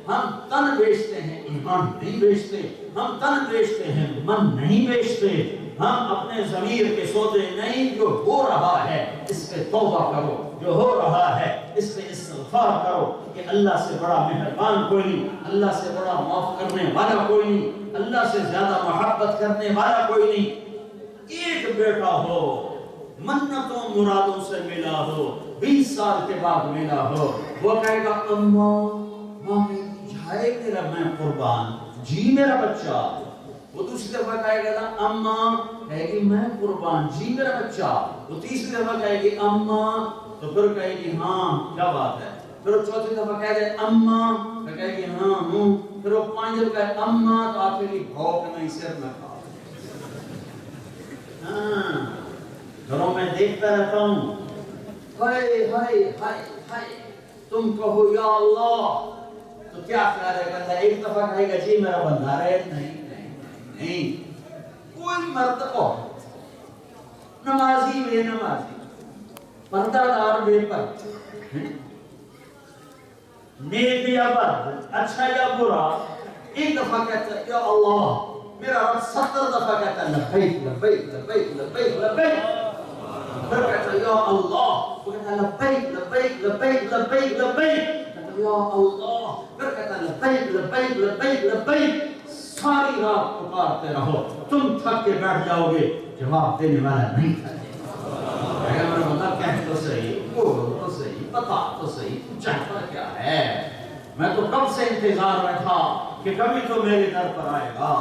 ہم تن بیچتے ہیں ایمان نہیں بیچتے، ہم تن بیچتے ہیں من نہیں بیچتے، ہم اپنے ضمیر کے سودے نہیں، جو ہو رہا ہے اس پہ توبہ کرو، جو ہو رہا ہے اس پہ استغفار کرو کہ اللہ سے بڑا مہربان کوئی نہیں، اللہ سے بڑا معاف کرنے والا کوئی نہیں، اللہ سے زیادہ محبت کرنے والا کوئی نہیں۔ ایک بیٹا ہو، منتوں مرادوں سے ملا ہو، 20 سال کے بعد ملا ہو، وہ کہے گا اماں ماں جائے میرا میں قربان، جی میرا بچہ۔ وہ دوسری دفعہ کہے گا نا اماں، کہے گی میں قربان، جی میرا بچہ۔ وہ تیسری دفعہ کہے گی اماں، تو پھر کہے گی ہاں کیا بات ہے۔ پھر وہ چوتھی دفعہ کہے گا اماں، تو کہے گی ہاں ہوں۔ پھر وہ 5 دفعہ کہے اماں، تو آپ کی بھوک نہیں سر میں کھا۔ گھروں میں دیکھتا رہتا ہوں، ہائے ہائے ہائے ہائے، تم کہو یا اللہ تو کیا خیال ہے؟ کہتا ہے ایک دفعہ کہے گا جی میرا بندہ رہے، نہیں نہیں نہیں، کوئی مرد عورت، نمازی بے نمازی، پردہ دار بے پردہ، نیک یا بد، اچھا یا برا، ایک دفعہ کہتا ہے یا اللہ، میرا رب 70 دفعہ کہتا ہے لبیک لبیک لبیک لبیک لبیک، پھر کہتا ہے یا اللہ، وہ کہتا ہے لبیک لبیک لبیک لبیک لبیک، کہتا ہے یا اللہ، پھر کہتا ہے لبیک لبیک لبیک لبیک۔ ساری رات پکارتے رہو، تم تھک کے بیٹھ جاؤ گے، جواب دینے والا نہیں تھکے۔ میرا مطلب کہہ تو صحیح، بول تو صحیح، بتا تو صحیح، تم چاہتا کیا ہے؟ میں تو کب سے انتظار میں تھا کہ کبھی تو میرے در پر آئے گا۔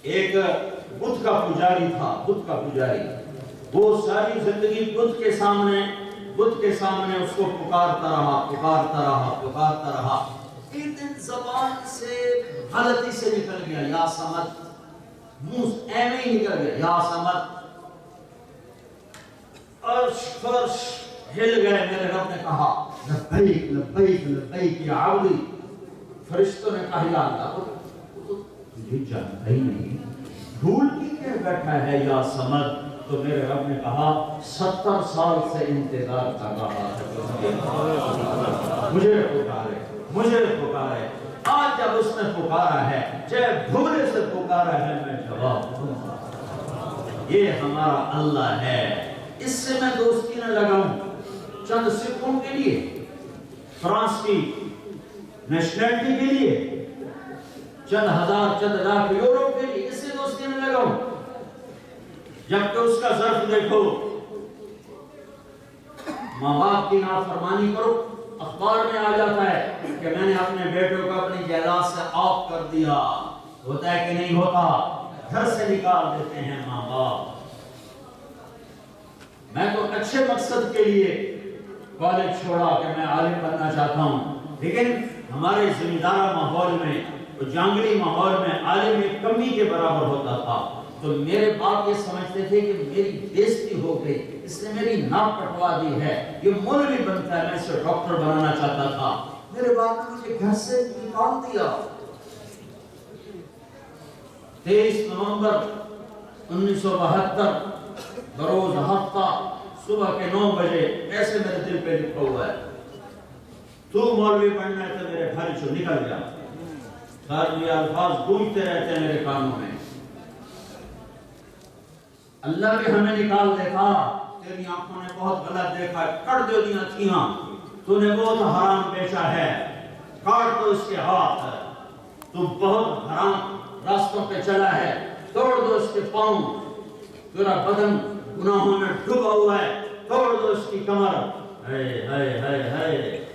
ایک بت کا پجاری تھا، بت کا پجاری، وہ ساری زندگی بت کے سامنے اس کو پکارتا رہا پکارتا رہا پکارتا رہا۔ ایک دن زبان سے غلطی سے نکل گیا یا سمت، منہ ایویں ہی نکل گیا یا سمت، عرش فرش ہل گئے۔ میرے رب نے کہا لبیک لبیک لبیک یا عبدی۔ فرشتوں نے کہا یا اللہ، تجھے جانتا ہی نہیں، بھول کی کہ بیٹھا ہے یا سمت؟ تو میرے رب نے کہا 70 سال سے انتظار کر رہا ہے، مجھے پکارے مجھے پکارے۔ آج جب اس نے پکارا ہے، چاہے بھولے سے پکارا ہے، میں جواب دوں گا۔ یہ ہمارا اللہ ہے، اس سے میں دوستی نہ لگاؤں چند سکوں کے لیے، فرانس کی نیشنلٹی کے لیے، چند ہزار چند لاکھ یورو کے لیے، اس سے دوستی نہ لگاؤں۔ جبکہ اس کا ظرف دیکھو، ماں باپ کی نافرمانی کرو، اخبار میں آ جاتا ہے کہ میں نے اپنے بیٹے کو اپنی جائیداد سے آف کر دیا، ہوتا ہے کہ نہیں ہوتا؟ گھر سے نکال دیتے ہیں ماں باپ۔ میں تو اچھے مقصد کے لیے کالج چھوڑا کہ میں عالم بننا چاہتا ہوں، لیکن ہمارے ذمہ دار ماحول میں، جانگلی ماحول میں عالم ایک کمی کے برابر ہوتا تھا، تو میرے باپ یہ سمجھتے تھے کہ میری بےزتی ہو گئی، اس نے میری ناک کٹوا دی ہے، یہ مولوی بنتا ہے، میں اسے ڈاکٹر بنانا چاہتا تھا۔ میرے باپ نے مجھے گھر سے نکال دیا۔ 23 نومبر 1972 بروز ہفتہ صبح کے 9 بجے، ایسے میرے دل پہ لکھا ہوا ہے، تو مولوی بننا ہے تو میرے گھر سے نکل جا۔ سارے یہ الفاظ گونجتے رہتے ہیں میرے کانوں میں۔ اللہ بھی ہمیں نکال دیتا، تیری آنکھوں نے بہت غلط دیکھا، کٹ دو دیا تھیاں، تو نے بہت حرام بیچا ہے، کاٹ دو اس کے ہاتھ، تو بہت حرام راستوں پہ چلا ہے، توڑ دو اس کے پاؤں، تیرا بدن گناہوں میں ڈوبا ہوا ہے، توڑ دو اس کی کمر۔ ہائے ہائے ہائے ہائے،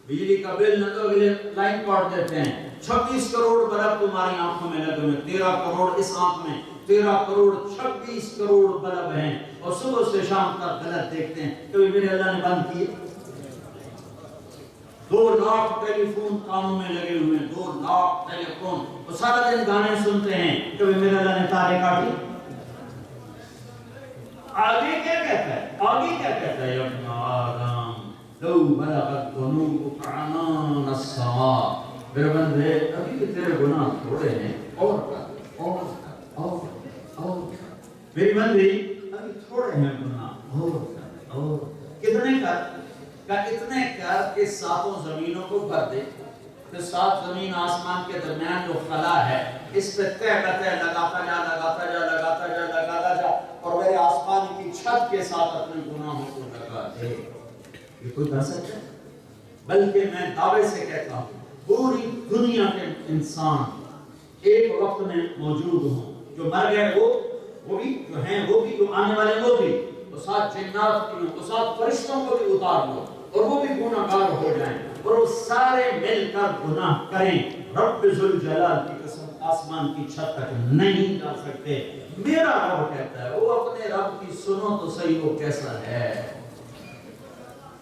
بجلی کا بل نہ دو اگلے لائن کاٹ دیتے ہیں۔ 26 کروڑ بلب تمہاری آنکھوں میں لگے ہوئے، 13 کروڑ اس آنکھ میں، 13 کروڑ 26 کروڑ بلب ہیں، اور صبح سے شام تک غلط دیکھتے ہیں۔ کبھی میرے اللہ نے بند کیے؟ 2 لاکھ ٹیلی فون کانوں میں لگے ہوئے ہیں، 2 لاکھ ٹیلی فون، وہ سارا دن گانے سنتے ہیں، کبھی میرے اللہ نے تارے کاٹی؟ آگے کیا کہتا ہے؟ آگے کیا کہتا ہے؟ ابن آدم لو بلغت ذنوبک عنان السماء، میرے بندے ابھی بھی تیرے گناہ تھوڑے ہیں، اور میری بندی ابھی تھوڑے ہیں گناہ، اور کتنے کر کہ اتنے کر کے ساتوں زمینوں کو بھر دے، پھر سات زمین آسمان کے درمیان جو خلا ہے اس پہ تہ بتہ لگاتا جا لگاتا جا لگاتا جا لگاتا جا، اور میرے آسمان کی چھت کے ساتھ اپنے گناہوں کو لگا دے۔ یہ کوئی کر سکتا ہے؟ بلکہ میں دعوے سے کہتا ہوں پوری دنیا کے انسان ایک وقت میں موجود ہوں، جو مر گئے وہ بھی جو ہیں، وہ بھی جو آنے والے وہ بھی، وہ ساتھ جنات کی وہ ساتھ فرشتوں کو بھی اتار لو اور وہ بھی گناہگار ہو جائیں اور وہ سارے مل کر گناہ کریں، رب ذوالجلال کی قسم آسمان کی چھت تک نہیں جا سکتے۔ میرا رب کہتا ہے، وہ اپنے رب کی سنو تو صحیح وہ کیسا ہے۔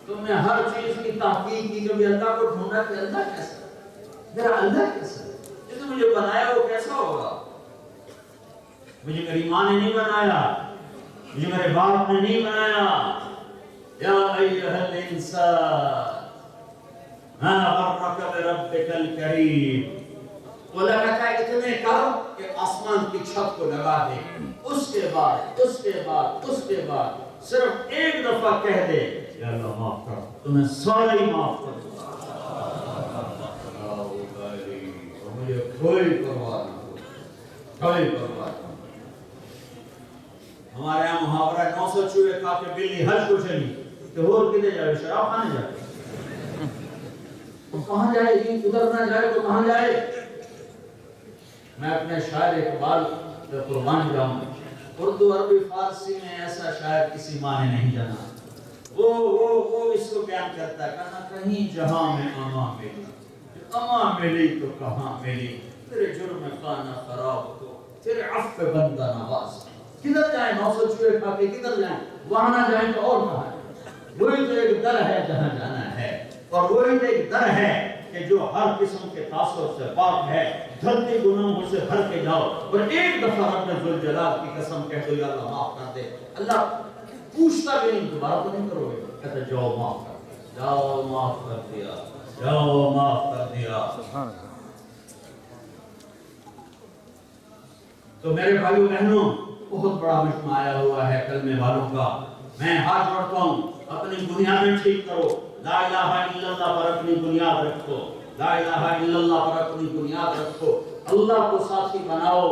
تم نے ہر چیز کی تحقیق کی، کبھی اللہ کو ڈھونڈا کہ اللہ کیسا ہے، میرا اللہ کیسا ہے، جس نے مجھے بنایا وہ کیسا ہوگا؟ مجھے میری ماں نے نہیں بنایا، مجھے میرے باپ نے نہیں بنایا۔ یا ایھا الانسان ما غرک بربک الکریم۔ اللہ کہتا ہے اتنے کر کہ آسمان کی چھت کو لگا دے، اس کے بعد صرف ایک دفعہ کہہ دے یا اللہ معاف کر، تمہیں سارا ہی معاف کر دوں، اور مجھے کوئی پرواہ نہ ہو، کوئی پرواہ نہ ہو۔ ہمارے یہاں محاورہ 900 چوہے کھا کے بلی حج کو چلی کہ اور کدھر جائے، شراب کھانے جائے، تو کہاں جائے گی؟ ادھر نہ جائے تو کہاں جائے؟ میں اپنے شاعر اقبال پہ قربان جاؤں، اردو عربی فارسی میں ایسا شاعر کسی ماں نے نہیں جانا۔ وہ اس کو بیان کرتا ہے، کہنا کہیں جہاں میں اماں ملی، اماں ملی تو کہاں ملی، تیرے جرم خانہ خراب کو تیرے عفو بندہ نواز۔ کدھر جائیں 900 چوہے کھا کے، کدھر جائیں؟ وہاں نہ جائیں تو اور کہاں ہے؟ وہی تو ایک در ہے جہاں جانا ہے، اور وہی تو ایک در ہے کہ جو ہر قسم کے تاثر سے پاک ہے۔ دھرتی گناہوں سے بھر کے جاؤ اور ایک دفعہ رب ذوالجلال کی قسم کہہ دو یا اللہ معاف کر دے۔ اللہ پوچھتا بھی نہیں، دوبارہ تو نہیں کرو گے، کہتا جاؤ معاف کر دیا، جاؤ معاف کر دیا، جاؤ معاف کر دیا۔ تو میرے بھائیو بہنوں، بہت بڑا مجمع آیا ہوا ہے کلمے والوں کا، میں ہاتھ جوڑتا ہوں، اپنی بنیادیں ٹھیک کرو، لا الہ الا اللہ پر اپنی بنیاد رکھو، لا الہ الا اللہ پر اپنی بنیاد رکھو، اللہ کو ساتھی بناؤ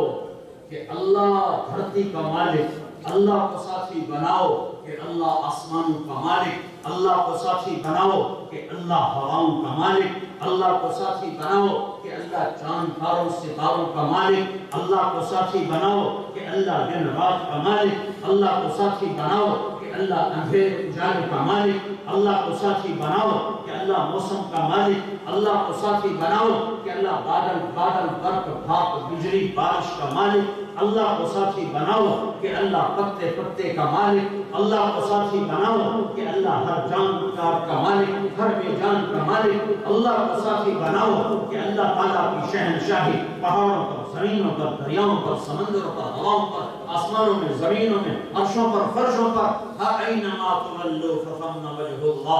کہ اللہ دھرتی کا مالک، اللہ کو ساتھی بناؤ کہ اللہ آسمانوں کا مالک، اللہ کو ساتھی بناؤ کہ اللہ ہواؤں کا مالک، اللہ کو ساتھی بناؤ کہ اللہ چاند تاروں ستاروں کا مالک، اللہ کو ساتھی بناؤ کہ اللہ دن رات کا مالک، اللہ کو ساتھی بناؤ کہ اللہ اندھیر اجالے کا مالک، اللہ کو ساتھی بناؤ کہ اللہ موسم کا مالک، اللہ کو ساتھی بناؤ کہ اللہ بادل برق بھاپ بجلی بارش کا مالک، اللہ کو ساتھی بناؤ کہ اللہ پتے کا مالک، اللہ کو ساتھی بناؤ کہ اللہ ہر جاندار کا مالک، ہر بے جان کا مالک، اللہ کو ساتھی بناؤ کہ اللہ تعالیٰ کی شہنشاہی پہاڑوں پر، زمینوں پر، دریاؤں پر، سمندروں پر، ہواؤں پر، آسمانوں میں، زمینوں میں، عرشوں پر، فرشوں پر، اَيْنَمَا تُوَلُّوا فَثَمَّ وَجْهُ اللَّهِ۔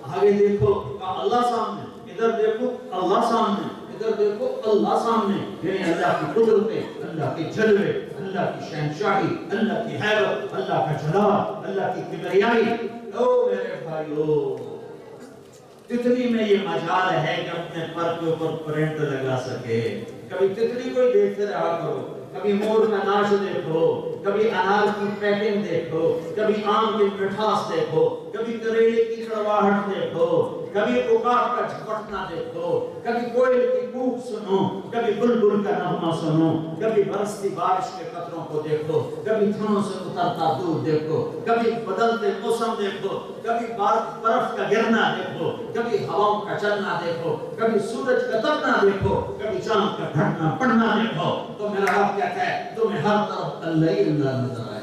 آگے دیکھو کہ اللہ سامنے، ادھر دیکھو اللہ سامنے، ادھر دیکھو اللہ سامنے، یعنی اللہ کی قدرتیں، اللہ کے جلوے، اللہ کی شہنشاہی، اللہ کی حیبت، اللہ کا جلال، اللہ کی کبریائی۔ او میرے بھائیو، تتلی میں یہ مجال ہے کہ اپنے پر کے اوپر پرنٹ لگا سکے۔ کبھی تتلی کو ہی دیکھتے رہا کرو، کبھی مور کا ناش دیکھو، کبھی انار کی پیکنگ دیکھو، کبھی آم کی مٹھاس دیکھو، کبھی کریلے کی کڑواہٹ دیکھو، کبھی عقاب کا جھپٹنا دیکھو، کبھی کوئل کی کوک سنو، کبھی بلبل کا نغمہ سنو، کبھی برستی بارش کے قطروں کو دیکھو، کبھی تھنوں سے اترتا دودھ دیکھو، کبھی بدلتے موسم دیکھو، کبھی برف کا گرنا دیکھو، کبھی ہواؤں کا چلنا دیکھو، کبھی سورج کا تپنا دیکھو، کبھی چاند کا ڈھکنا پڑنا دیکھو۔ تو میرا رب کہتا ہے تمہیں ہر طرف اللہ ہی اللہ نظر آئے گا۔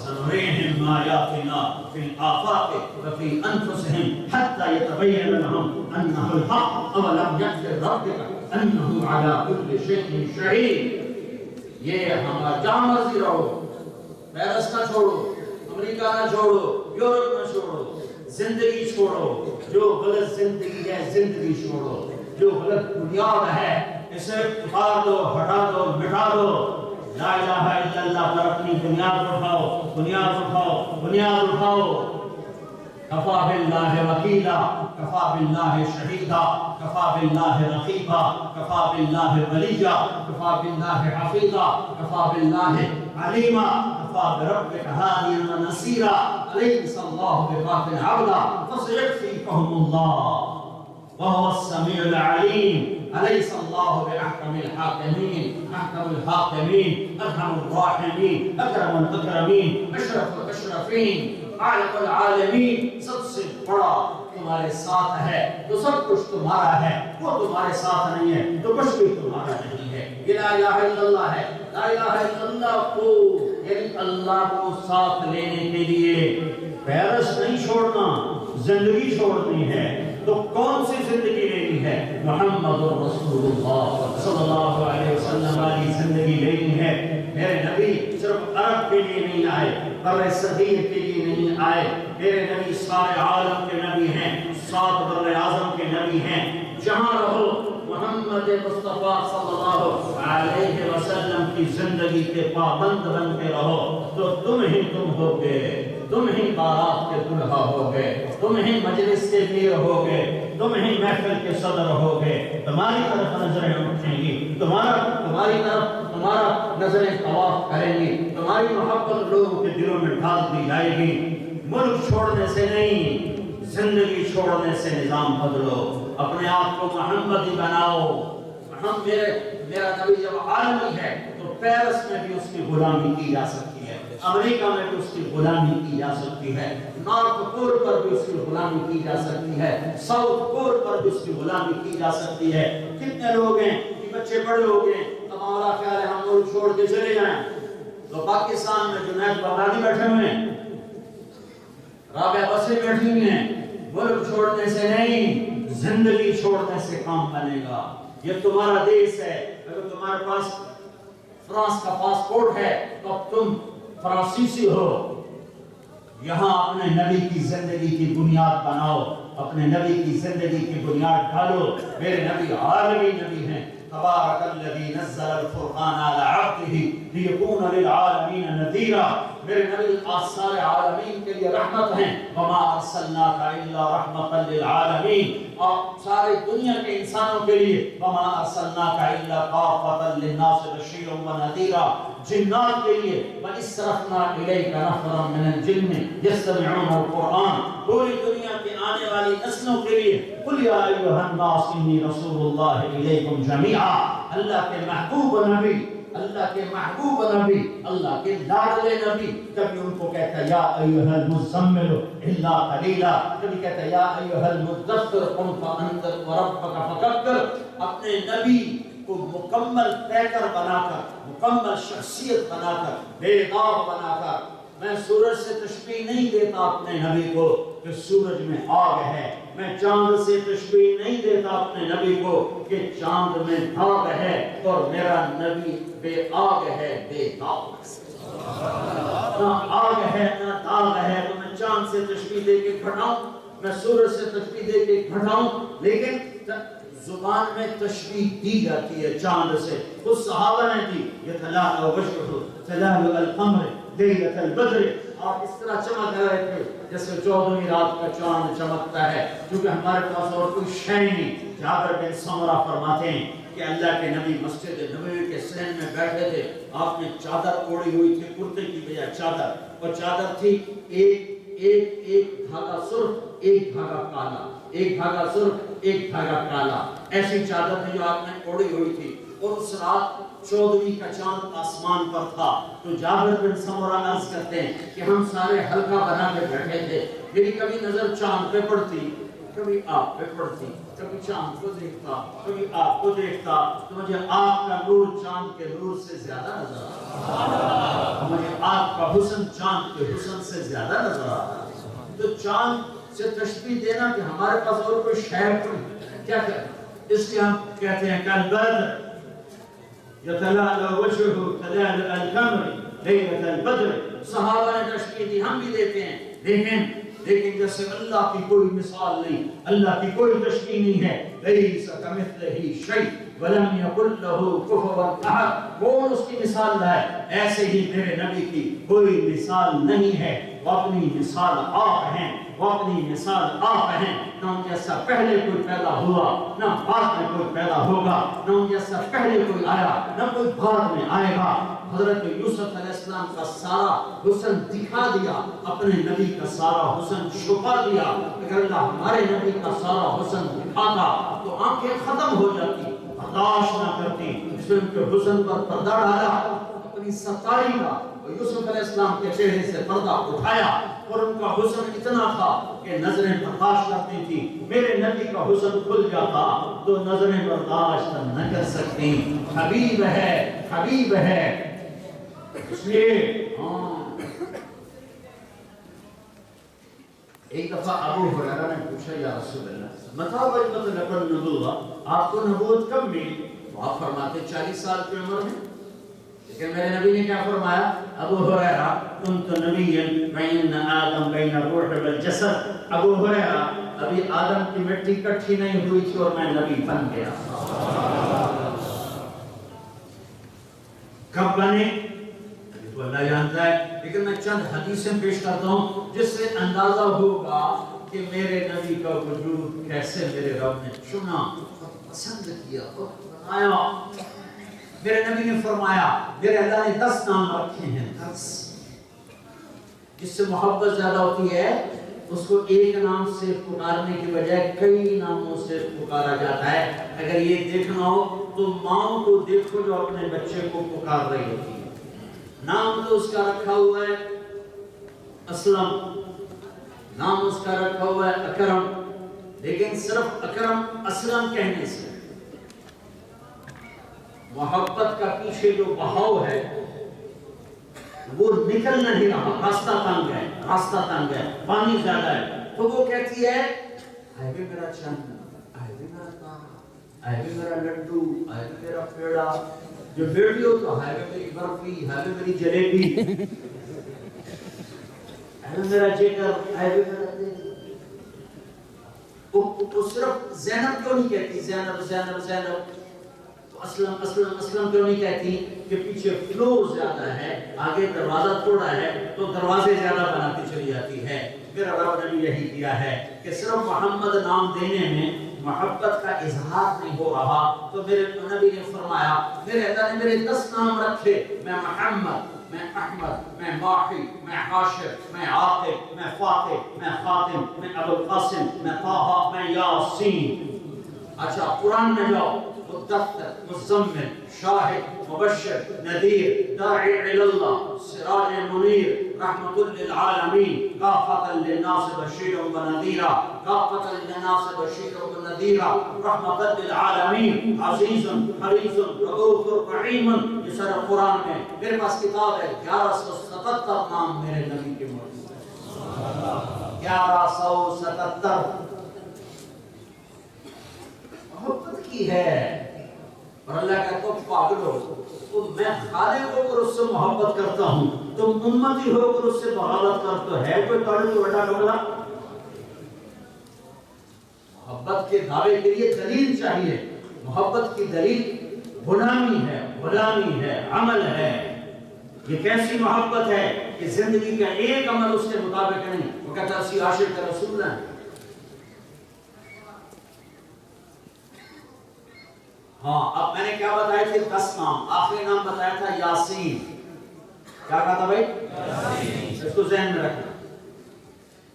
سنريهم آياتنا في الآفاق وفي أنفسهم حتى يتبين لهم أنه الحق أولم يكف بربك أنه على كل شيء شهيد۔ یہ ہمارا جہاں مرضی رہو، پیرس نہ چھوڑو، امریکہ نہ چھوڑو، یورپ نہ چھوڑو، زندگی چھوڑو، جو غلط زندگی ہے زندگی چھوڑو، جو غلط بنیاد ہے اسے اتار دو، ہٹا دو، مٹا دو۔ لا الہ الا اللہ پر اپنی بنیاد اٹھاؤ، بنیاد اٹھاؤ، بنیاد اٹھاؤ۔ کفا باللہ وکیلا، کفا باللہ شہیدا، کفا باللہ رقیبا، کفا باللہ ولیا، کفا باللہ حفیظا، کفا باللہ علیما، کفا بربک ہادیا ونصیرا، الیس اللہ بغافل عبدا فسیکفیکہم اللہ وهو السميع العليم، أليس الله بأحكم الحاكمين، أحكم الحاكمين، أرحم الراحمين، أكرم الأكرمين، أشرف الأشرفين، أعلم العالمين، سب سے بڑا تمہارے ساتھ ہے تو سب کچھ تمہارا ہے، وہ تمہارے ساتھ نہیں ہے تو کچھ بھی تمہارا نہیں ہے۔ یہ لا الہ الا اللہ ہے، لا الہ الا اللہ کو یعنی اللہ کو ساتھ لینے کے لیے پیرس نہیں چھوڑنا، زندگی چھوڑنی ہے۔ تو کون سی زندگی لینی ہے؟ محمد رسول اللہ صلی اللہ علیہ وسلم والی زندگی لینی ہے۔ میرے نبی صرف عرب کے لیے نہیں آئے، بر صغیر کے لیے نہیں آئے، میرے نبی سارے عالم کے نبی ہیں، 7 بر اعظم کے نبی ہیں۔ جہاں رہو محمد مصطفیٰ صلی اللہ علیہ وسلم کی زندگی کے پابند بن کے رہو تو تم ہی تم ہوگے، تم ہی بارات کے دلہا ہوگے، تم ہی مجلس کے پیر ہوگے، تم ہی محفل کے صدر ہوگے، تمہاری طرف نظریں اٹھیں گی، تمہاری طرف تمہارا نظریں طواف کریں گی، تمہاری محبت لوگوں کے دلوں میں ڈال دی جائے گی۔ ملک چھوڑنے سے نہیں، زندگی چھوڑنے سے نظام بدلو، اپنے آپ کو محمدی بناؤ۔ میرا نبی جب عالمی ہے تو پیرس میں بھی اس کی غلامی کی جا سکتی ہے، امریکہ میں بھی اس کی غلامی کی جا سکتی ہے، نارتھ پول پر بھی اس کی غلامی کی جا سکتی ہے، ساؤتھ پول پر بھی اس کی غلامی کی جا سکتی ہے۔ کتنے لوگ ہیں کہ بچے بڑے ہو گئے، اب ہمارا خیال ہے ہم ملک چھوڑ کے چلے جائیں، تو پاکستان میں جنید بغدادی بیٹھے ہوئے ہیں، رابعہ بصری بیٹھی ہوئی ہیں۔ ملک چھوڑنے سے نہیں، زندگی چھوڑنے سے کام بنے گا۔ یہ تمہارا دیش ہے، اگر تمہارے پاس فرانس کا پاسپورٹ ہے تو اب تم فرانسیسی ہو۔ یہاں اپنے نبی کی زندگی کی بنیاد بناؤ، اپنے نبی کی زندگی کی بنیاد ڈالو۔ میرے نبی عالمی نبی ہیں۔ تبارک الذی نزل الفرقان علی عبدہ لیکون للعالمین نذیرا، میرے نبی سارے عالمین کے لیے رحمت ہیں۔ وما ارسلناک الا رحمتا للعالمین، اور ساری دنیا کے انسانوں کے لیے۔ وما ارسلناک الا کافۃ للناس بشیرا ونذیرا، جنات کے لیے۔ وَإِسْرَفْنَا إِلَيْكَ نَفَرًا مِنَ الْجِنِّ يَسْتَمِعُونَ الْقُرْآنَ، پوری دنیا کے آنے والی نسلوں کے لیے۔ قُلْ يَا أَيُّهَا النَّاسُ إِنِّي رَسُولُ اللَّهِ إِلَيْكُمْ جَمِيعًا، اللہ کے محبوب نبی، اللہ کے محبوب نبی، اللہ کے لاڈلے نبی۔ کبھی ان کو کہتا ہے یا ایھا المزمل الا قلیلا، کبھی کہتا ہے یا ایھا المدثر قم فانذر وربک فکبر۔ اپنے نبی کو مکمل پیکر بنا کر، مکمل شخصیت بنا کر، بے داغ بنا کر۔ میں سورج سے تشبیہ نہیں دیتا اپنے نبی کو کہ سورج میں آگ ہے، میں چاند سے تشبیہ نہیں دیتا اپنے نبی کو کہ چاند میں داغ ہے، اور میرا نبی بے آگ ہے، بے داغ۔ نہ آگ ہے نہ داغ ہے، تو میں چاند سے تشبیہ دے کے گھٹاؤں، میں سورج سے تشبیہ دے کے گھٹاؤں، لیکن زبان میں تشبیہ دی جاتی ہے چاند سے، خود صحابہ نے دی۔ یتلاء وجهه تلاء القمر لیلۃ البدر، آپ اس طرح چمک رہے تھے جیسے 14ویں رات کا چاند چمکتا ہے، کیونکہ ہمارے پاس اور کوئی شے نہیں۔ جابر بن سمرہ فرماتے ہیں کہ اللہ کے نبی مسجد نبوی کے صحن میں بیٹھے تھے، آپ نے چادر اوڑھی ہوئی تھی، کرتے کی بجائے چادر، اور چادر تھی ایک دھاگا سرخ، ایک دھاگا کالا، ایک دھاگا سرخ، ایک دھاگا کالا، ایسی چادر تھی جو آپ نے اوڑھی ہوئی تھی۔ اور اس رات 14ویں کا چاند آسمان پر تھا، تو جابر بن سمرہ عرض کرتے ہیں کہ ہم سارے حلقہ بنا کے بیٹھے تھے، میری کبھی نظر چاند پہ پڑتی، کبھی آپ پہ پڑتی، کبھی چاند کو دیکھتا، کبھی آپ کو دیکھتا، تو مجھے آپ کا نور چاند کے نور سے زیادہ نظر آتا، مجھے آپ کا حسن چاند کے حسن سے زیادہ نظر آتا۔ تو چاند سے تشبیہ دینا کہ ہمارے پاس اور کوئی شے کیا کریں، اس لیے ہم کہتے ہیں کالبدر یتلاء وجهه تلاء القمر لیلۃ البدر۔ صحابہ نے تشبیہ دی، ہم بھی دیتے ہیں، لیکن جیسے اللہ کی کوئی مثال نہیں، اللہ کی کوئی تشبیہ نہیں ہے۔ لیس کمثلہ شیء ولم یکن لہ کفوا احد، کون اس کی مثال ہے؟ ایسے ہی میرے نبی کی کوئی مثال نہیں ہے۔ وہ اپنی مثال آپ ہیں، وہ اپنی مثال آپ ہیں، نہ ان جیسا پہلے کوئی پیدا ہوا نہ بعد میں کوئی پیدا ہوگا، نہ ان جیسا پہلے کوئی آیا نہ کوئی بعد میں آئے گا۔ حضرت یوسف علیہ السلام کا سارا حسن دکھا دیا، اپنے نبی کا سارا حسن چھپا دیا۔ اگر اللہ ہمارے نبی کا سارا حسن دکھاتا تو آنکھیں ختم ہو جاتی، برداشت نہ کرتی۔ اس نے ان کے حسن پر پردہ ڈالا، اپنی ستائی کا، اور یوسف علیہ السلام کے چہرے سے پردہ اٹھایا، اور ان کا حسن اتنا تھا کہ نظریں برداشت کرتی تھی۔ میرے نبی کا حسن کھل جاتا تو نظریں برداشت نہ کر سکتی۔ حبیب ہے، حبیب ہے، اس لیے ایک دفعہ ابو ہریرہ نے پوچھا یا رسول اللہ متى وجبت لك النبوة، آپ کو نبوت کب ملی؟ تو آپ فرماتے 40 سال کی عمر میں۔ لیکن میرے نبی نے کیا فرمایا؟ ابو ہریرہ كنت نبيا بين آدم بين الروح والجسد، ابو ہریرہ ابھی آدم کی مٹی کٹھی نہیں ہوئی تھی اور میں نبی بن گیا۔ کب بنے تو اللہ جانتا ہے، لیکن میں چند حدیثیں پیش کرتا ہوں جس سے اندازہ ہوگا کہ میرے نبی کا وجود کیسے میرے رب نے چنا، پسند کیا، بنایا۔ میرے نبی نے فرمایا میرے اللہ نے 10 نام رکھے ہیں، 10۔ جس سے محبت زیادہ ہوتی ہے اس کو ایک نام سے پکارنے کی بجائے کئی ناموں سے پکارا جاتا ہے۔ اگر یہ دیکھنا ہو تو ماں کو دیکھو جو اپنے بچے کو پکار رہی ہوتی ہے، نام تو اس کا رکھا ہوا ہے اسلم، نام اس کا رکھا ہوا ہے اکرم، لیکن صرف اکرم اسلم کہنے سے محبت کا پیچھے جو بہاؤ ہے وہ نکل نہیں رہا، راستہ تنگ ہے، راستہ تنگ ہے، پانی زیادہ ہے، تو وہ کہتی ہے اے بھی میرا چند، اے بھی میرا تارا، اے بھی میرا لڈو، اے بھی میرا پیڑا۔ جو بیٹی ہو تو ہے میری برفی، ہے میری جلیبی، ہے میرا جگر، ہے میرا دل۔ وہ صرف زینب کیوں نہیں کہتی زینب زینب زینب، اسلم اسلم اسلم کیوں نہیں کہتی؟ کہ پیچھے فلو زیادہ ہے، آگے دروازہ تھوڑا ہے تو دروازے زیادہ بناتی چلی جاتی ہے۔ میرا رب نے بھی یہی کیا ہے کہ صرف محمد نام دینے میں محبت کا اظہار نہیں ہو رہا، تو میرے نبی نے فرمایا میرے اللہ نے میرے 10 نام رکھے، میں محمد، میں احمد، میں ماحی، میں حاشر، میں عاقب، میں فاتح، میں خاتم، میں ابو القاسم، میں طه، میں یاسین۔ اچھا قرآن میں جاؤ، مدثر، مزمل، شاہد، مبشر، نذیر، داعی الی اللہ، سراج منیر، رحمت للعالمین، کافۃ للناس بشیرا ونذیرا، کافۃ للناس بشیرا ونذیرا، رحمت للعالمین، عزیز حریص رؤوف رحیم۔ یہ سارا قرآن میں میرے پاس کتاب ہے، 1177 نام میرے نبی کے موجود ہیں، 1177۔ محبت کی ہے، اور اللہ کہتا ہے پاگل ہو، تو میں خالق ہو کر اس سے محبت کرتا ہوں، تم امتی ہو کر اس سے بغاوت کرتے ہو، ہے کوئی تاڑے تو بڑا کملا؟ محبت کے دعوے کے لیے دلیل چاہیے، محبت کی دلیل غلامی ہے، غلامی ہے، عمل ہے۔ یہ کیسی محبت ہے کہ زندگی کا ایک عمل اس کے مطابق نہیں، وہ کہتا ہے اسی عاشق کا رسول ہے۔ ہاں اب میں نے کیا بتایا تھے 10 نام، آخری نام بتایا تھا یاسین۔ کیا کہا تھا بھائی؟ یاسین۔ اس کو ذہن میں رکھنا۔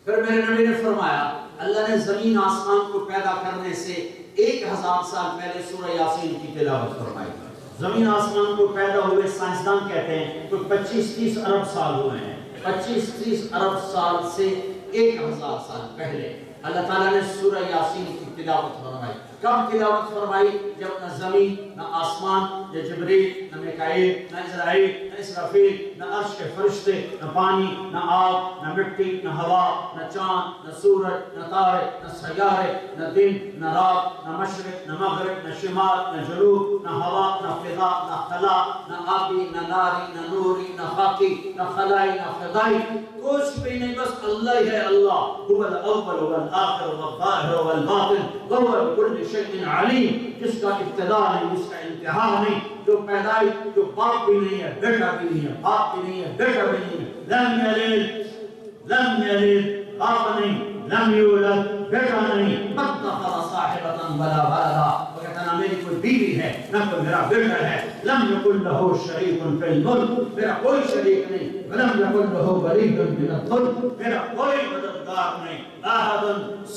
پھر میرے نبی نے فرمایا اللہ نے زمین آسمان کو پیدا کرنے سے 1000 سال پہلے سورہ یاسین کی تلاوت فرمائی۔ زمین آسمان کو پیدا ہوئے سائنسدان کہتے ہیں تو 25-30 ارب سال ہوئے ہیں، 25-30 ارب سال سے 1000 سال پہلے اللہ تعالیٰ نے سورہ یاسین کی تلاوت فرمائی۔ کب تلاوت فرمائی؟ جب نہ زمین، نہ آسمان، نہ جبریل، نہ میکائیل، نہ اسرائیل، نہ اسرافیل، نہ عرش کے فرشتے، نہ پانی، نہ آگ، نہ مٹی، نہ ہوا، نہ چاند، نہ سورج، نہ تارے، نہ سیارے، نہ دن، نہ رات، نہ مشرق، نہ مغرب، نہ شمال، نہ جنوب، نہ ہوا، نہ فضا، نہ خلا، نہ آبی، نہ ناری، نہ نوری، نہ خاکی، نہ خلائی، نہ فضائی، کچھ بھی نہیں، بس اللہ ہی ہے اللہ، هو الاول والآخر والظاہر والباطن وهو بكل شيء علیم، جس کا ابتدا نہیں، جس کا انتہا نہیں، جو پیدائش، جو باپ بھی نہیں ہے، بیٹا بھی نہیں ہے، باپ بھی نہیں ہے، بیٹا بھی نہیں ہے، لم یلد لم یلد باپ نہیں، لم یولد بیٹا نہیں، متخذ صاحبۃ ولا ولدا، وہ کہتا ہے نہ میری کوئی بیوی ہے نہ کوئی میرا بیٹا ہے، لم یکن لہ شریک فی الملک، میرا کوئی شریک نہیں، ولم یکن لہ ولی من الذل، میرا کوئی مددگار نہیں، احد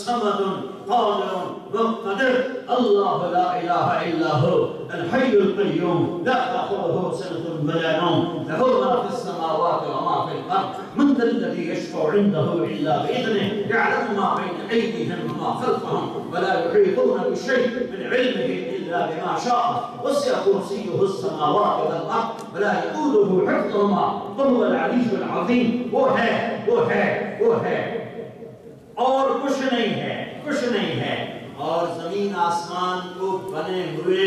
صمد قادر مقتدر، اللہ لا الہ الا هو الحی القیوم لا تأخذه سنة ولا نوم، له ما في السماوات وما في الأرض، من ذا الذي يشفع عنده إلا بإذنه، يعلم ما بين أيديهم وما خلفهم، ولا يحيطون بشيء من علمه إلا بما شاء، وسع كرسيه السماوات والأرض ولا يؤوده حفظهما وهو العلي العظيم، وہ ہے اور کچھ نہیں ہے، اور زمین آسمان کو بنے ہوئے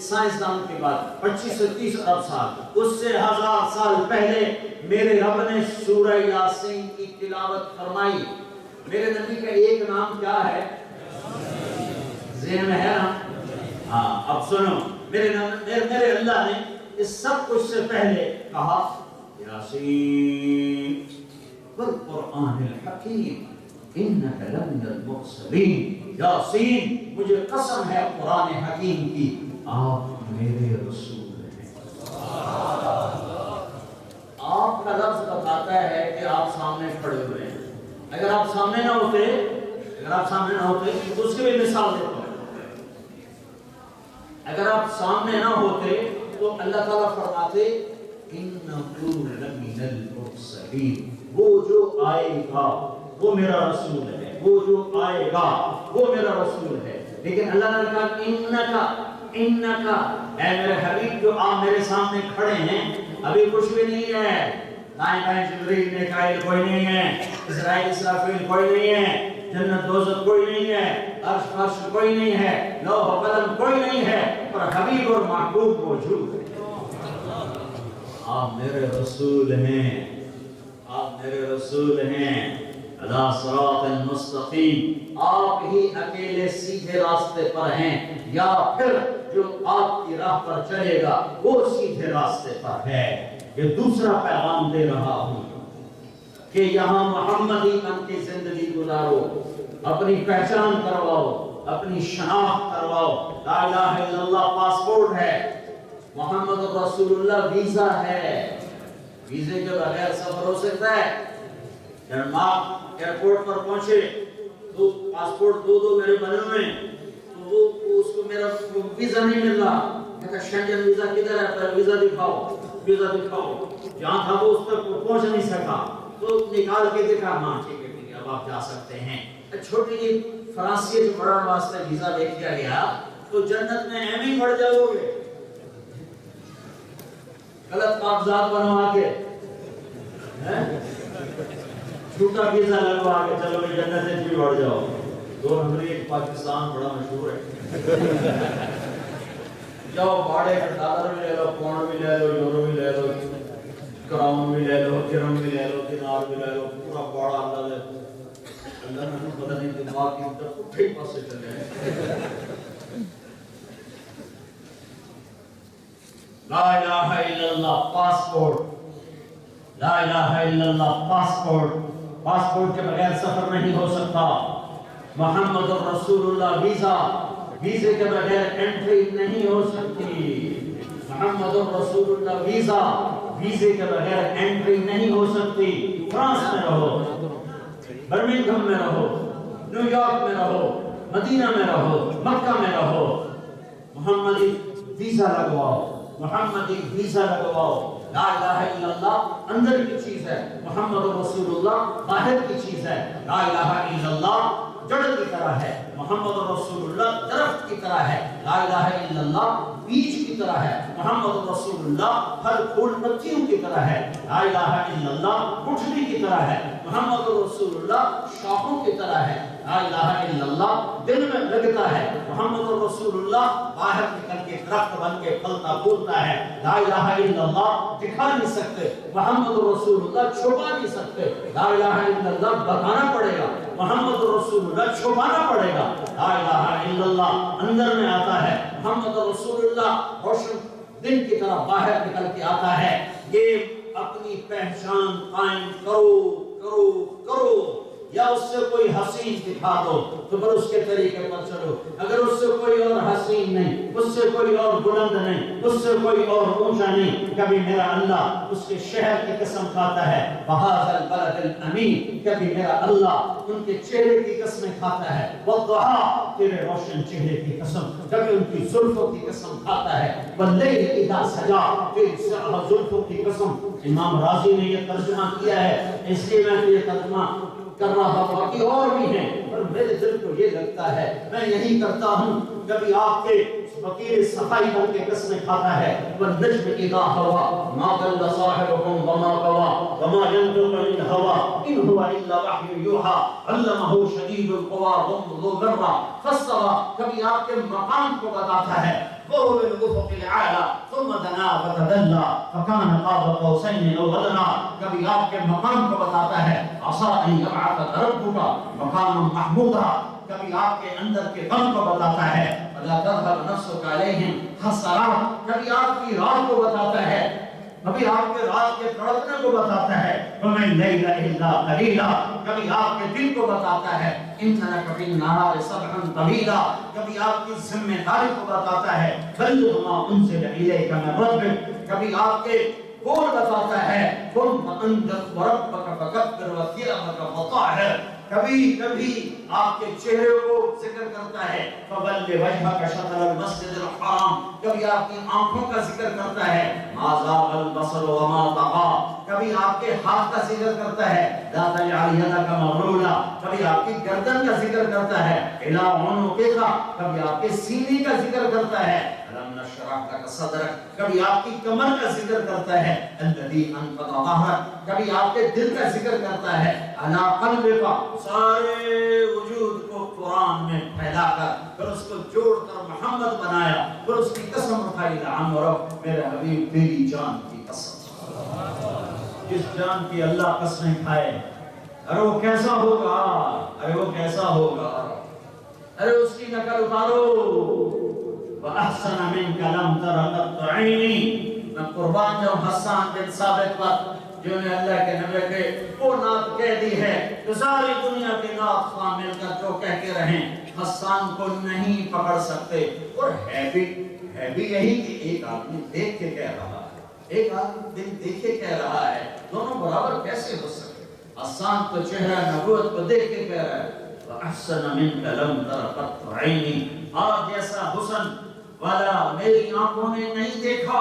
سائنسدان کے بعد 25 سے 30 ارب سال، اس سے 1000 سال پہلے میرے رب نے سورہ یاسین کی تلاوت فرمائی۔ میرے نبی کا ایک نام کیا ہے؟ ذہن میں ہے نا؟ ہاں، اب سنو، میرے اللہ نے اس سب کچھ سے پہلے کہا یاسین والقرآن الحکیم انک لمن المرسلین، یاسین مجھے قسم ہے قرآن حکیم کی، آپ میرے رسول ہیں۔ آپ کا لفظ بتاتا ہے کہ آپ سامنے کھڑے ہوئے ہیں، اگر آپ سامنے نہ ہوتے تو اس کی بھی مثال دیتا ہوں، اگر آپ سامنے نہ ہوتے تو اللہ تعالیٰ فرماتے انکم لمن المرسلین، وہ جو آئے گا وہ میرا رسول ہے، وہ جو آئے گا وہ میرا رسول ہے۔ لیکن اللہ نے کہا انکا، اے میرے حبیب جو آپ میرے سامنے کھڑے ہیں، ابھی کچھ بھی نہیں ہے، دائیں بائیں جبریل میکائیل کوئی نہیں ہے، اسرائیل اسرافیل کوئی نہیں ہے، جنت دوزخ کوئی نہیں ہے، عرش فرش کوئی نہیں ہے، لوح و قلم کوئی نہیں ہے، پر حبیب اور محبوب موجود ہے۔ آپ میرے رسول ہیں، علی صراط مستقیم، آپ ہی اکیلے سیدھے راستے پر ہیں، یا پھر جو آپ کی راہ پر چلے گا وہ سیدھے راستے پر ہے۔ یہ دوسرا پیغام دے رہا ہوں کہ یہاں محمدی بن کی زندگی گزارو، اپنی پہچان کرواؤ، اپنی شناخت کرواؤ۔ لا الہ الا اللہ پاسپورٹ ہے، محمد رسول اللہ ویزا ہے، ویزے کے بغیر سفر ہو سکتا ہے؟ جب آپ ایئرپورٹ پر پہنچے تو پاسپورٹ دو میرے بنے ہوئے، تو اس کو میرا ویزا نہیں مل رہا، کہتا شنجن ویزا کدھر ہے؟ پر ویزا دکھاؤ، جہاں تھا وہ اس تک پہنچ نہیں سکا، تو نکال کے دکھا، ہاں ٹھیک ہے اب آپ جا سکتے ہیں۔ چھوٹی جی فرانسیسی پڑھنے واسطے ویزا لے کیا گیا تو جنت میں ایم ہی پڑھ جاؤ گے، غلط کاغذات بنوا کے، چھوٹا ویزا لگوا کے چلو جنت میں بھی بڑھ جاؤ۔ 2 نمبری ایک پاکستان بڑا مشہور ہے، جاؤ بھاڑے کا ڈالر بھی لے لو، پاؤنڈ بھی لے لو، یورو بھی لے لو، کراؤن بھی لے لو، درہم بھی لے لو، دینار بھی لے لو، پورا بڑا اللہ نے پتہ نہیں دماغ کی طرف اٹھے پاسے چلے ہیں۔ لا الہ الا اللہ پاسپورٹ، لا الہ الا اللہ پاسپورٹ کے بغیر سفر نہیں ہو سکتا۔ محمد رسول اللہ ویزا، ویزے کے بغیر انٹری نہیں ہو سکتی۔ محمد رسول اللہ ویزا، ویزے کے بغیر انٹری نہیں ہو سکتی۔ فرانس میں رہو، برمنگھم میں رہو، نیو یارک میں رہو، مدینہ میں رہو، مکہ میں رہو، محمدی ویزا لگواؤ، محمدی ویزا لگواؤ۔ لا الہ الا اللہ اندر کی چیز ہے، محمد رسول اللہ باہر کی چیز ہے۔ لا الہ الا اللہ جڑ کی طرح ہے، محمد رسول اللہ درخت کی طرح ہے۔ لا الہ الا اللہ بیج کی طرح ہے، محمد رسول اللہ پھل پھول پتیوں کی طرح ہے۔ لا الہ الا اللہ گٹھلی کی طرح ہے، محمد رسول اللہ شاخوں کی طرح ہے۔ لا الہ الا اللہ دل میں لگتا ہے، محمد رسول اللہ باہر نکل کے درخت بن کے پھلتا پھولتا ہے۔ لا الہ الا اللہ دکھا نہیں سکتے، محمد رسول اللہ چھپا نہیں سکتے۔ لا الہ الا اللہ بتانا پڑے گا، محمد رسول اللہ چھپانا پڑے گا۔ لا الہ الا اللہ اندر میں آتا ہے، محمد رسول اللہ روشن دن کی طرح باہر نکل کے آتا ہے۔ یہ اپنی پہچان قائم کرو کرو، یا اس سے کوئی حسین دکھا دو تو پھر اس کے طریقے پر چلو. اگر اس سے کوئی اور حسین نہیں، اس سے کوئی اور بلند نہیں، اس سے کوئی اور اونچا نہیں، کبھی میرا اللہ اس کے شہر کی قسم کھاتا ہے وَهَذَا الْبَلَدِ الْأَمِينَ، کبھی میرا اللہ ان کے چہرے کی قسمیں کھاتا ہے وَالضُّحَىٰ، تیرے روشن چہرے کی قسم، کبھی ان کی زلفوں کی قسم کھاتا ہے وَاللَّيْلِ إِذَا سَجَىٰ، تیری سیاہ زلفوں کی قسم. امام رازی نے یہ ترجمہ کیا ہے، اس لیے میں یہ ترجمہ کر رہا ہوں. باقی اور بھی ہیں پر میرے دل کو یہ لگتا ہے میں یہی کرتا ہوں. کبھی آپ کے فقیر صفائی بن کے قسمیں کھاتا ہے وَالنَّجْمِ إِذَا هَوَىٰ مَا ضَلَّ صَاحِبُكُمْ وَمَا غَوَىٰ وَمَا يَنطِقُ عَنِ الْهَوَىٰ إِنْ هُوَ إِلَّا وَحْيٌ يُوحَىٰ عَلَّمَهُ شَدِيدُ الْقُوَىٰ ذُو مِرَّةٍ فَاسْتَوَىٰ. کبھی آپ کے مقام کو بتاتا ہے وَهُوَ بِالْأُفُقِ الْأَعْلَىٰ ثُمَّ دَنَا فَتَدَلَّىٰ فَكَانَ قَابَ قَوْسَيْنِ أَوْ أَدْنَىٰ. کبھی آپ کے مقام کو بتاتا ہے عَسَىٰ أَن يَبْعَثَكَ رَبُّكَ مَقَامًا مَحْمُودًا. کبھی آپ کے اندر کے غم کو بتاتا ہے فَلَا تَذْهَبْ نَفْسُكَ عَلَيْهِمْ حَسَرَاتٍ. کبھی آپ کی رات کو بتاتا ہے، کبھی آپ کے رات کے تڑپنے کو بتاتا ہے وَمَن لَيْلَ إِلَّا قَلِيلًا. کبھی آپ کے دن کو بتاتا ہے إِنَّ لَكَ فِي النَّهَارِ سَبْحًا طَوِيلًا. کبھی آپ کی ذمہ داری کو بتاتا ہے بَلِّغْ مَا أُنزِلَ إِلَيْكَ مِن رَّبِّكَ. کبھی آپ کے قول بتاتا ہے قُمْ فَأَنذِرْ وَرَبَّكَ فَكَبِّرْ وَثِيَابَكَ فَطَهِّرْ. کبھی آپ کے چہرے کو ذکر کرتا ہے فَوَلِّ وَجْهَكَ شَطْرَ الْمَسْجِدِ الْحَرَامِ. کبھی آپ کی آنکھوں کا ذکر کرتا ہے مَا زَاغَ الْبَصَرُ وَمَا طَغَىٰ. کبھی آپ کے ہاتھ کا ذکر کرتا ہے لَا تَجْعَلْ يَدَكَ مَغْلُولًا. کبھی آپ کی گردن کا ذکر کرتا ہے إِلَىٰ عُنُقِكَ. کبھی آپ کے سینے کا ذکر کرتا ہے أَلَمْ نَشْرَحْ لَكَ صَدْرَكَ. کبھی آپ کی کمر کا ذکر کرتا ہے الَّذِي أَنقَضَ ظَهْرَكَ. کبھی آپ کے دل کا ذکر کرتا ہے عَلَىٰ قَلْبِكَ. سارے وجود کو قرآن میں پھیلا کر پھر اس کو جوڑ کر محمد بنایا، پھر اس کی قسم اٹھائی لعمرک، میرے حبیب تیری جان کی قسم. جس جان کی اللہ قسمیں کھائے ارے وہ کیسا ہوگا، ارے وہ کیسا ہوگا، ارے اس کی نقل اتارو. وَأَحْسَنَ مِنْكَ لَمْ تَرَ قَطُّ عَيْنِي. میں قربان جاؤں حسان بن ثابت پر جنہوں نے اللہ کے نبی کے وہ نعت کہہ دی ہے کہ ساری دنیا کے نعت خواہ مل کر جو کہہ کے رہیں حسان کو نہیں پکڑ سکتے. اور ہے بھی یہی کہ ایک آدمی دیکھ کے کہہ رہا ہے، ایک آدمی دل دیکھے کہہ رہا ہے، دونوں برابر کیسے ہو سکتے؟ حسان تو چہرہ نبوت کو دیکھ کے کہہ رہا ہے وَأَحْسَنَ مِنْكَ لَمْ تَرَ قَطُّ عَيْنِي. آپ جیسا حسن والا میری آنکھوں نے نہیں دیکھا.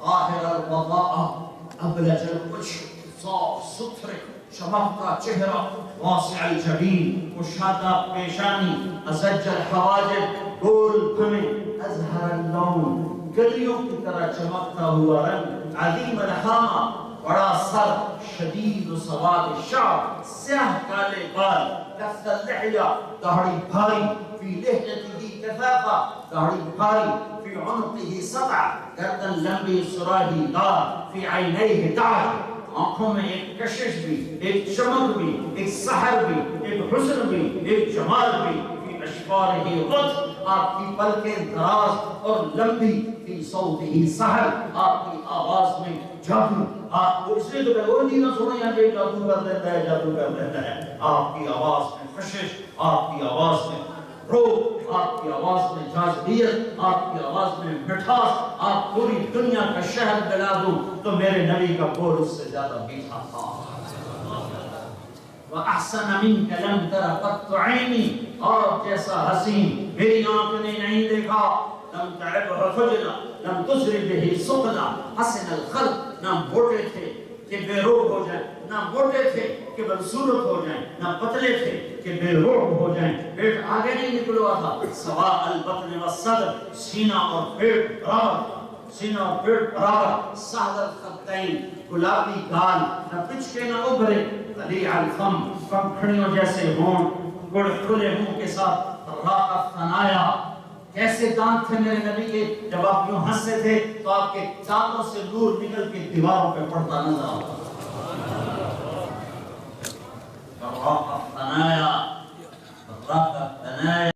ظاہر الوضاء ابلج الوجه، صاف ستھرے چمکتا چہرہ، واسع الجبین، کشادہ پیشانی، ازج الحواجب، گول پھمے، ازہر اللون، گلیوں کی طرح چمکتا ہوا رنگ، عظیم الحامہ، بڑا سر، شدید سواد الشعر، سیاہ کالے بال، کث اللحیہ، داڑھی بھاری، فی لحیتہ کثافہ، داڑھی بھاری، فی عنقہ سطع، گردن لمبی سراہی دار، فی عینیہ تاج. آنکھوں میں ایک کشش بھی، ایک چمک بھی، ایک سحر بھی، ایک حسن بھی، ایک جمال بھی. فی اشفارہ غد، آپ کی پلکیں دراز اور لمبی. فی صوتہ سحر، آپ کی آواز میں جادو. آپ کو اس لیے تو وہ نہیں نہ سنے یہاں کہ جادو کر دیتا ہے، جادو کر دیتا ہے. آپ کی آواز میں کشش، آپ کی آواز میں روح، آپ کی آواز میں جاذبیت، آپ کی آواز میں مٹھاس. آپ پوری دنیا کا شہر دلا دوں تو میرے نبی کا بول اس سے زیادہ میٹھا تھا. وَأَحْسَنَ مِنْكَ لَمْ تَرَ قَطُّ عَيْنِي. اور جیسا حسین میری آنکھ نے نہیں دیکھا. لَمْ تَعِبْهُ خُجْلًا لَمْ تُسْرِ بِهِ سُقْلًا. حسن الخلق، نہ موٹے تھے کہ بے روح ہو جائیں، نہ موٹے تھے کہ بدصورت ہو جائیں، نہ پتلے تھے کہ بے روح ہو جائیں. پیٹ آگے نہیں نکلوا تھا. سواء البطن والصدر، سینہ اور پیٹ برابر، سینہ اور پیٹ برابر. سہل الخدین، گلابی گال، نہ پچکے نہ ابھرے. طلیع الفم، پنکھڑیوں جیسے ہونٹ، گڑ کھلے منہ کے ساتھ. راق الثنایا، کیسے دانت تھے میرے نبی کے، جب آپ یوں ہنستے تھے تو آپ کے دانتوں سے نور نکل کے دیواروں پہ پڑتا نظر آتا. راق الثنایا، راق الثنایا.